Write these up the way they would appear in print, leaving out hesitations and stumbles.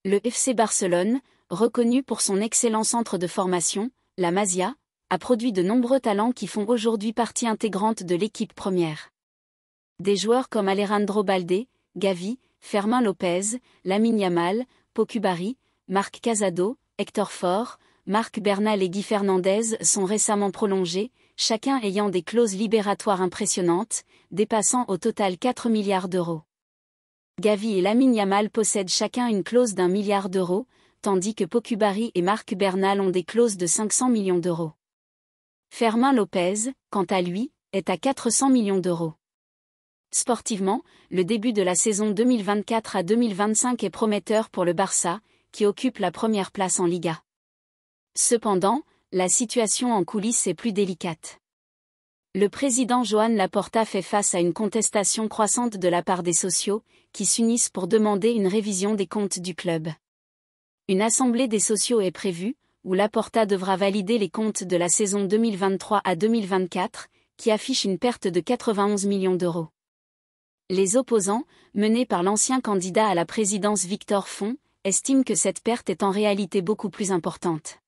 Le FC Barcelone, reconnu pour son excellent centre de formation, la Masia, a produit de nombreux talents qui font aujourd'hui partie intégrante de l'équipe première. Des joueurs comme Alejandro Balde, Gavi, Fermín López, Lamine Yamal, Pau Cubarsí, Marc Casado, Héctor Fort, Marc Bernal et Guy Fernandez sont récemment prolongés, chacun ayant des clauses libératoires impressionnantes, dépassant au total 4 milliards d'euros. Gavi et Lamine Yamal possèdent chacun une clause d'1 milliard d'euros, tandis que Pau Cubarsí et Marc Bernal ont des clauses de 500 millions d'euros. Fermín López, quant à lui, est à 400 millions d'euros. Sportivement, le début de la saison 2024 à 2025 est prometteur pour le Barça, qui occupe la première place en Liga. Cependant, la situation en coulisses est plus délicate. Le président Joan Laporta fait face à une contestation croissante de la part des socios, qui s'unissent pour demander une révision des comptes du club. Une assemblée des socios est prévue, où Laporta devra valider les comptes de la saison 2023 à 2024, qui affichent une perte de 91 millions d'euros. Les opposants, menés par l'ancien candidat à la présidence Victor Font, estiment que cette perte est en réalité beaucoup plus importante.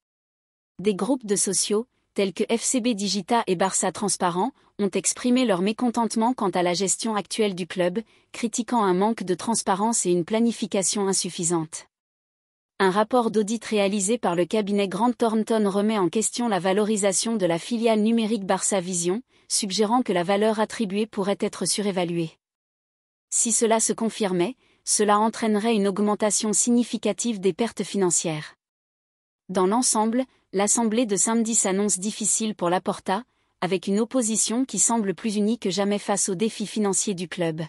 Des groupes de socios, tels que FCB Digita et Barça Transparent, ont exprimé leur mécontentement quant à la gestion actuelle du club, critiquant un manque de transparence et une planification insuffisante. Un rapport d'audit réalisé par le cabinet Grant Thornton remet en question la valorisation de la filiale numérique Barça Vision, suggérant que la valeur attribuée pourrait être surévaluée. Si cela se confirmait, cela entraînerait une augmentation significative des pertes financières. Dans l'ensemble, l'assemblée de samedi s'annonce difficile pour Laporta, avec une opposition qui semble plus unie que jamais face aux défis financiers du club.